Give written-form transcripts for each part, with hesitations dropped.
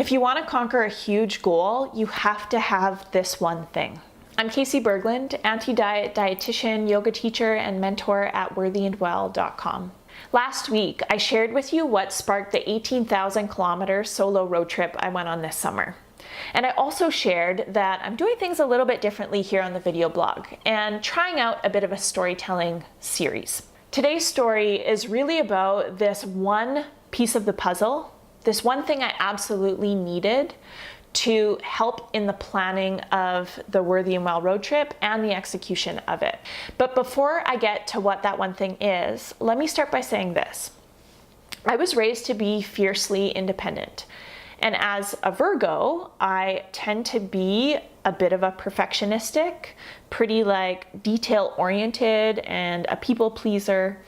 If you want to conquer a huge goal, you have to have this one thing. I'm Casey Berglund, anti-diet dietitian, yoga teacher, and mentor at worthyandwell.com. Last week, I shared with you what sparked the 18,000 kilometer solo road trip I went on this summer. And I also shared that I'm doing things a little bit differently here on the video blog and trying out a bit of a storytelling series. Today's story is really about this one piece of the puzzle, this one thing I absolutely needed to help in the planning of the Worthy and Well road trip and the execution of it. But before I get to what that one thing is, let me start by saying this. I was raised to be fiercely independent. And as a Virgo, I tend to be a bit of a perfectionistic, pretty detail-oriented and a people pleaser.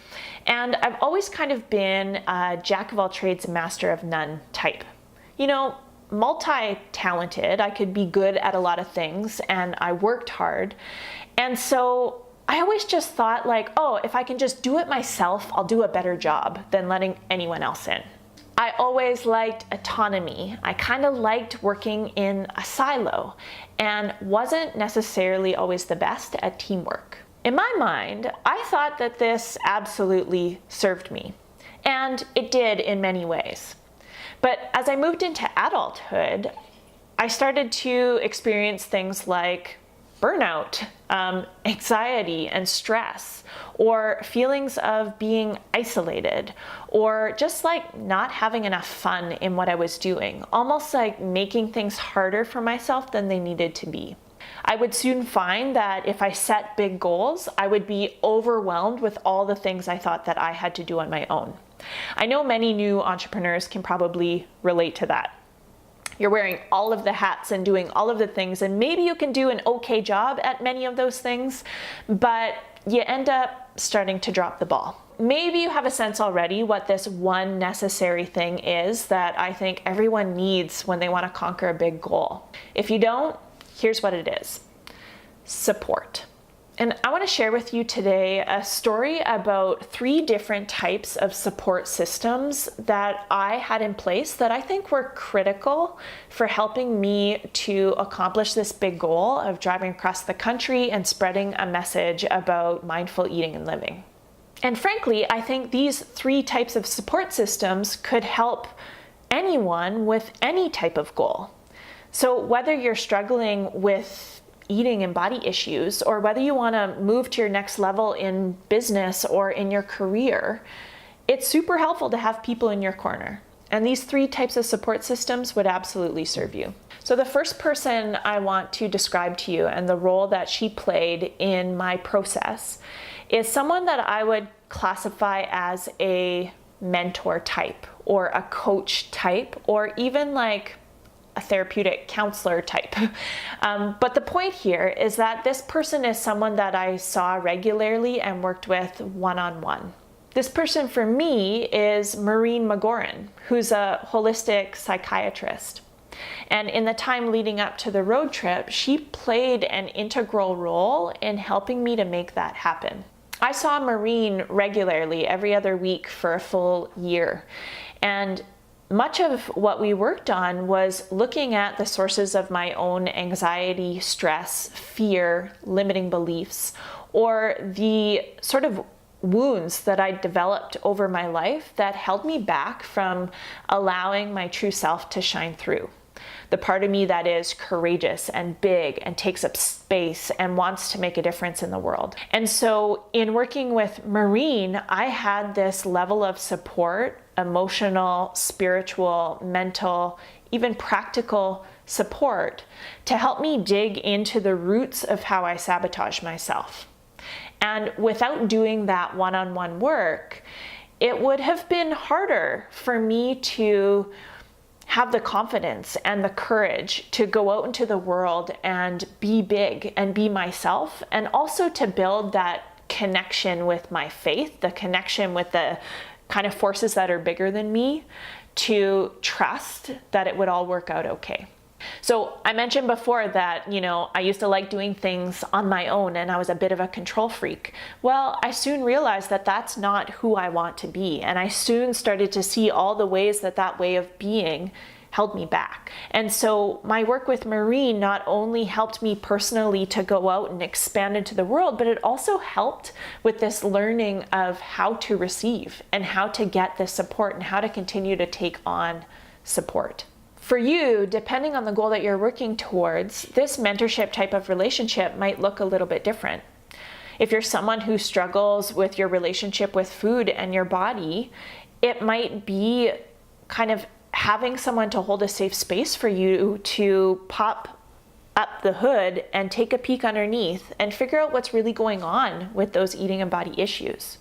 And I've always kind of been a jack of all trades, master of none type. You know, multi-talented, I could be good at a lot of things, and I worked hard. And so I always just thought oh, if I can just do it myself, I'll do a better job than letting anyone else in. I always liked autonomy. I kind of liked working in a silo and wasn't necessarily always the best at teamwork. In my mind, I thought that this absolutely served me, and it did in many ways. But as I moved into adulthood, I started to experience things like burnout, anxiety and stress, or feelings of being isolated, or just not having enough fun in what I was doing, almost like making things harder for myself than they needed to be. I would soon find that if I set big goals, I would be overwhelmed with all the things I thought that I had to do on my own. I know many new entrepreneurs can probably relate to that. You're wearing all of the hats and doing all of the things, and maybe you can do an okay job at many of those things, but you end up starting to drop the ball. Maybe you have a sense already what this one necessary thing is that I think everyone needs when they want to conquer a big goal. If you don't, here's what it is: support. And I want to share with you today a story about 3 different types of support systems that I had in place that I think were critical for helping me to accomplish this big goal of driving across the country and spreading a message about mindful eating and living. And frankly, I think these 3 types of support systems could help anyone with any type of goal. So whether you're struggling with eating and body issues, or whether you want to move to your next level in business or in your career, it's super helpful to have people in your corner. And these 3 types of support systems would absolutely serve you. So the first person I want to describe to you and the role that she played in my process is someone that I would classify as a mentor type, or a coach type, or even a therapeutic counselor type. But the point here is that this person is someone that I saw regularly and worked with one-on-one. This person for me is Maureen McGoran, who's a holistic psychiatrist. And in the time leading up to the road trip, she played an integral role in helping me to make that happen. I saw Maureen regularly every other week for a full year. And much of what we worked on was looking at the sources of my own anxiety, stress, fear, limiting beliefs, or the sort of wounds that I developed over my life that held me back from allowing my true self to shine through. The part of me that is courageous and big and takes up space and wants to make a difference in the world. And so in working with Maureen, I had this level of support, emotional, spiritual, mental, even practical support to help me dig into the roots of how I sabotage myself. And without doing that one-on-one work, it would have been harder for me to have the confidence and the courage to go out into the world and be big and be myself, and also to build that connection with my faith, the connection with the kind of forces that are bigger than me, to trust that it would all work out okay. So I mentioned before that, I used to like doing things on my own and I was a bit of a control freak. Well, I soon realized that that's not who I want to be. And I soon started to see all the ways that that way of being held me back. And so my work with Maureen not only helped me personally to go out and expand into the world, but it also helped with this learning of how to receive and how to get this support and how to continue to take on support. For you, depending on the goal that you're working towards, this mentorship type of relationship might look a little bit different. If you're someone who struggles with your relationship with food and your body, it might be kind of having someone to hold a safe space for you to pop up the hood and take a peek underneath and figure out what's really going on with those eating and body issues.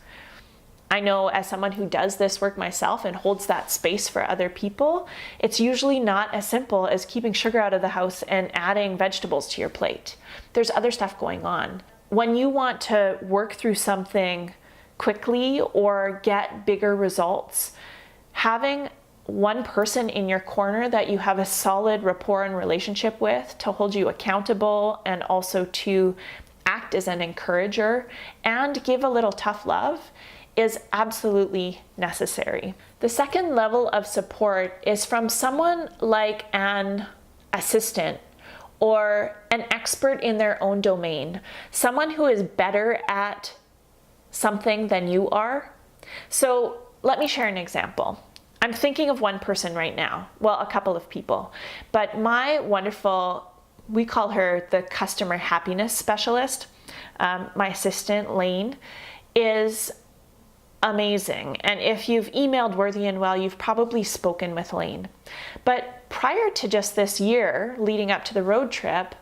I know as someone who does this work myself and holds that space for other people, it's usually not as simple as keeping sugar out of the house and adding vegetables to your plate. There's other stuff going on. When you want to work through something quickly or get bigger results, having one person in your corner that you have a solid rapport and relationship with to hold you accountable and also to act as an encourager and give a little tough love is absolutely necessary. The second level of support is from someone like an assistant or an expert in their own domain, someone who is better at something than you are. So let me share an example. I'm thinking of one person right now, well, a couple of people, but my wonderful, we call her the customer happiness specialist, my assistant, Lane, is amazing. And if you've emailed Worthy and Well, you've probably spoken with Lane. But prior to just this year, leading up to the road trip,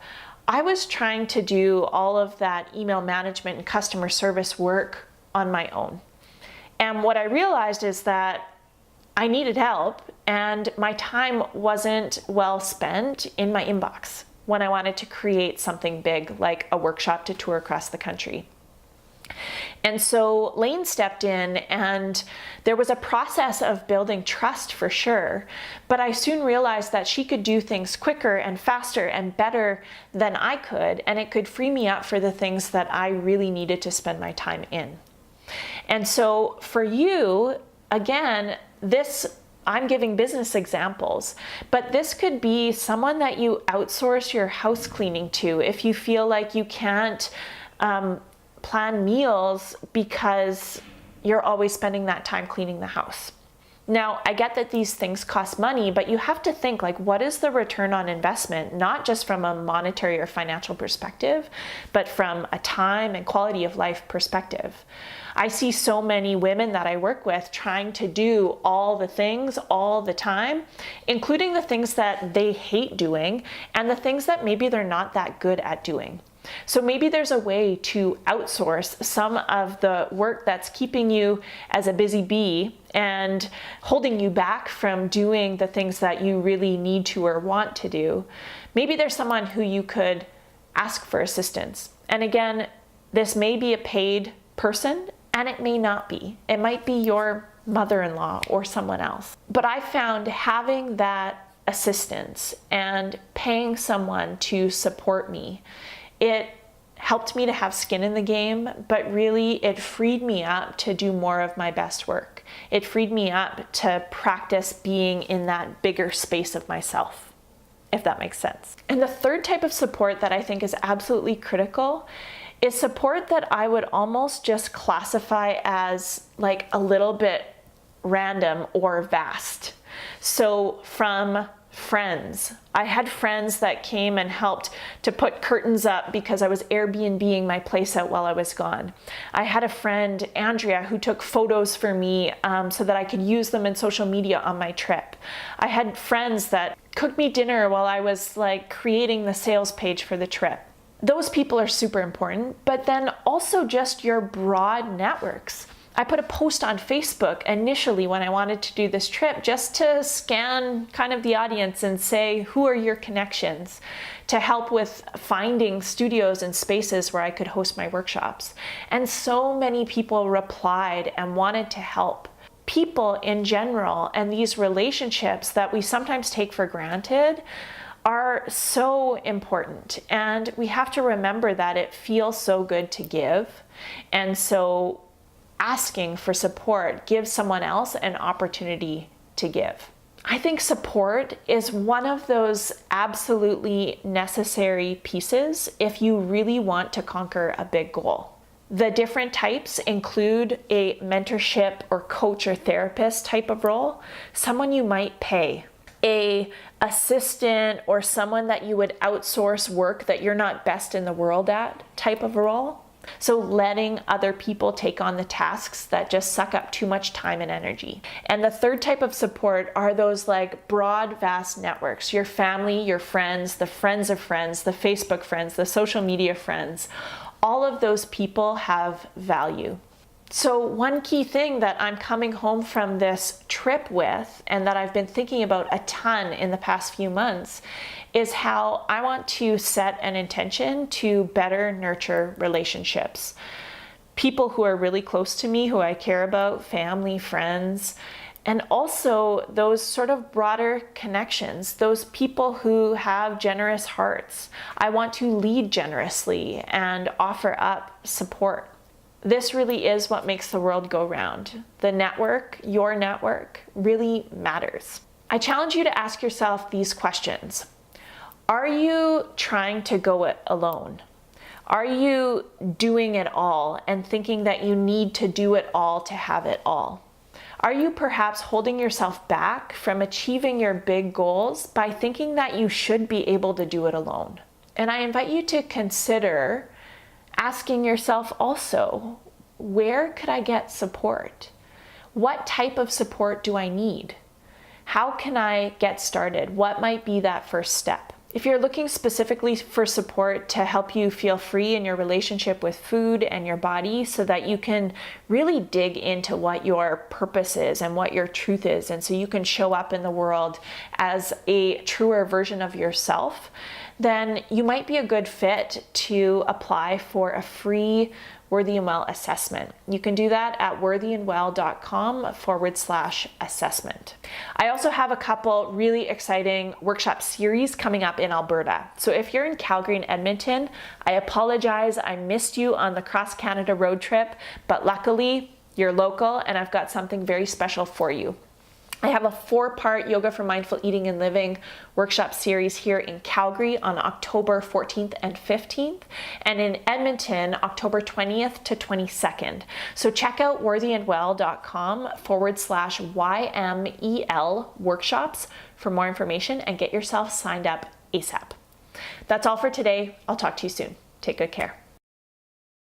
I was trying to do all of that email management and customer service work on my own. And what I realized is that I needed help and my time wasn't well spent in my inbox when I wanted to create something big like a workshop to tour across the country. And so Lane stepped in and there was a process of building trust for sure, but I soon realized that she could do things quicker and faster and better than I could, and it could free me up for the things that I really needed to spend my time in. And so for you, again, I'm giving business examples, but this could be someone that you outsource your house cleaning to if you feel like you can't plan meals because you're always spending that time cleaning the house. Now, I get that these things cost money, but you have to think like, what is the return on investment, not just from a monetary or financial perspective, but from a time and quality of life perspective. I see so many women that I work with trying to do all the things all the time, including the things that they hate doing and the things that maybe they're not that good at doing. So maybe there's a way to outsource some of the work that's keeping you as a busy bee and holding you back from doing the things that you really need to or want to do. Maybe there's someone who you could ask for assistance. And again, this may be a paid person and it may not be. It might be your mother-in-law or someone else. But I found having that assistance and paying someone to support me, it helped me to have skin in the game, but really it freed me up to do more of my best work. It freed me up to practice being in that bigger space of myself, if that makes sense. And the third type of support that I think is absolutely critical is support that I would almost just classify as like a little bit random or vast. So from friends. I had friends that came and helped to put curtains up because I was Airbnb-ing my place out while I was gone. I had a friend, Andrea, who took photos for me so that I could use them in social media on my trip. I had friends that cooked me dinner while I was like creating the sales page for the trip. Those people are super important, but then also just your broad networks. I put a post on Facebook initially when I wanted to do this trip just to scan kind of the audience and say, who are your connections, to help with finding studios and spaces where I could host my workshops. And so many people replied and wanted to help. People in general and these relationships that we sometimes take for granted are so important. And we have to remember that it feels so good to give. And so asking for support gives someone else an opportunity to give. I think support is one of those absolutely necessary pieces if you really want to conquer a big goal. The different types include a mentorship or coach or therapist type of role, someone you might pay, a assistant or someone that you would outsource work that you're not best in the world at type of role. So letting other people take on the tasks that just suck up too much time and energy. And the third type of support are those like broad, vast networks, your family, your friends, the friends of friends, the Facebook friends, the social media friends. All of those people have value. So one key thing that I'm coming home from this trip with, and that I've been thinking about a ton in the past few months, is how I want to set an intention to better nurture relationships. People who are really close to me, who I care about, family, friends, and also those sort of broader connections, those people who have generous hearts. I want to lead generously and offer up support. This really is what makes the world go round. The network, your network, really matters. I challenge you to ask yourself these questions. Are you trying to go it alone? Are you doing it all and thinking that you need to do it all to have it all? Are you perhaps holding yourself back from achieving your big goals by thinking that you should be able to do it alone? And I invite you to consider asking yourself also, where could I get support? What type of support do I need? How can I get started? What might be that first step? If you're looking specifically for support to help you feel free in your relationship with food and your body so that you can really dig into what your purpose is and what your truth is, and so you can show up in the world as a truer version of yourself, then you might be a good fit to apply for a free Worthy and Well assessment. You can do that at worthyandwell.com/assessment. I also have a couple really exciting workshop series coming up in Alberta. So if you're in Calgary and Edmonton, I apologize, I missed you on the Cross Canada road trip, but luckily you're local and I've got something very special for you. I have a 4-part Yoga for Mindful Eating and Living workshop series here in Calgary on October 14th and 15th, and in Edmonton, October 20th to 22nd. So check out worthyandwell.com/YMEL workshops for more information and get yourself signed up ASAP. That's all for today. I'll talk to you soon. Take good care.